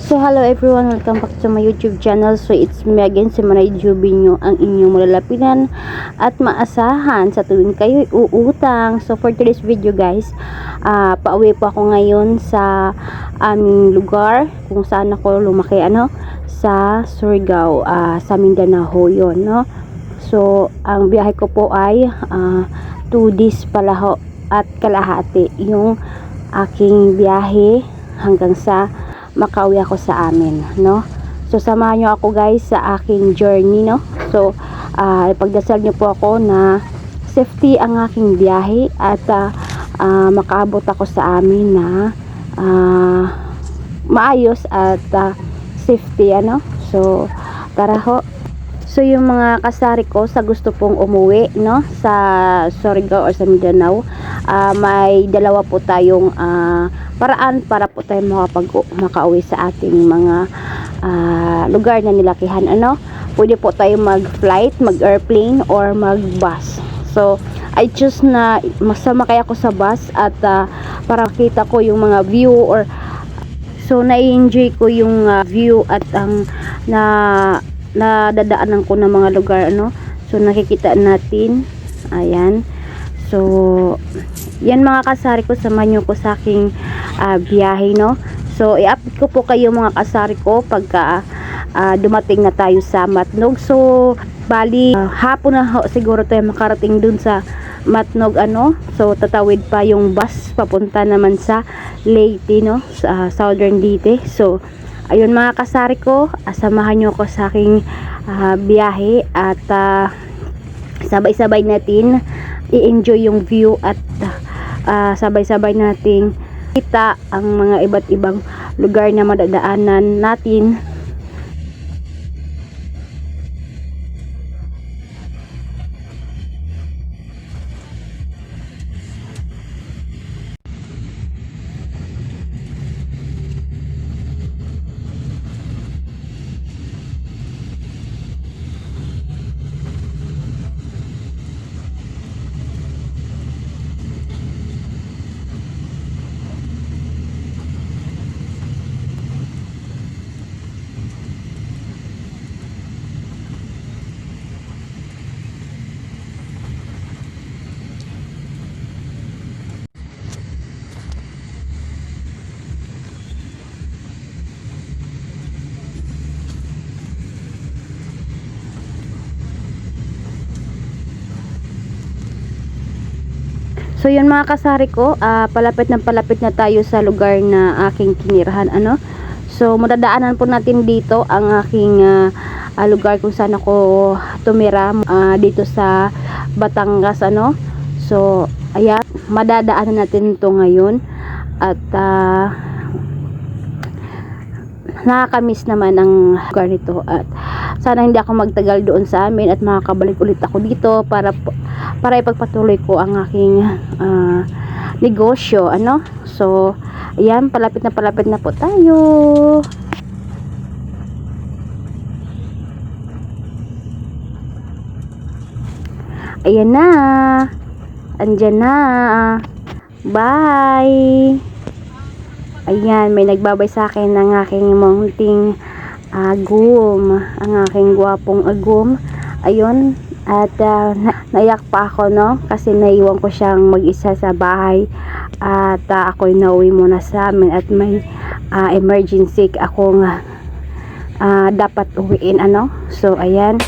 So hello everyone, welcome back to my YouTube channel. So it's me again, si Manay Jubinyo, ang inyong malalapitan at maasahan sa tuwing kayo uutang. So for today's video guys, pauwi po ako ngayon sa aming lugar kung saan ako lumaki, sa Surigao, sa Mindanao yon, no. So ang biyahe ko po ay 2 days pala ho at kalahati yung aking biyahe hanggang sa makauwi ako sa amin, no. So samahan nyo ako guys sa aking journey, no. So ipagdasal nyo po ako na safety ang aking biyahe at makaabot ako sa amin na maayos at safety, So tara ho. So yung mga kasari ko sa gusto pong umuwi, no, sa Surigao or sa Mindanao, may dalawa po tayong paraan para po tayo makauwi sa ating mga lugar na nilakihan, Pwede po tayo mag-flight, mag-airplane or mag-bus. So I choose na sumakay ako sa bus at para kita ko yung mga view or so na-enjoy ko yung view at ang nadadaanan ko ng mga lugar, So nakikita natin, ayan. So yan mga kasari ko, samahan nyo ko sa aking biyahe, no. So i-update ko po kayo mga kasari ko pagka dumating na tayo sa Matnog. So bali hapon na siguro tayo makarating dun sa Matnog, So tatawid pa yung bus papunta naman sa Leyte, no, sa Southern Leyte. So ayun mga kasari ko, samahan nyo ko sa aking biyahe at sabay-sabay natin i-enjoy yung view at sabay-sabay nating kita ang mga iba't ibang lugar na madadaanan natin. So yun mga kasari ko, palapit na tayo sa lugar na aking tinirahan, So madadaanan po natin dito ang aking lugar kung saan ako tumira, dito sa Batangas, So ayan, madadaanan natin ito ngayon at nakakamiss naman ang lugar nito at sana hindi ako magtagal doon sa amin at makakabalik ulit ako dito para ipagpatuloy ko ang aking negosyo, So ayan, palapit na po tayo. Ayan na, andyan na. Bye. Ayan, may nagbabay sa akin ng aking munting agum, ang aking gwapong agum. Ayun, at naiyak pa ako, kasi naiwan ko siyang mag-isa sa bahay at ako'y nauwi muna sa amin at may emergency akong dapat uwiin, So ayan,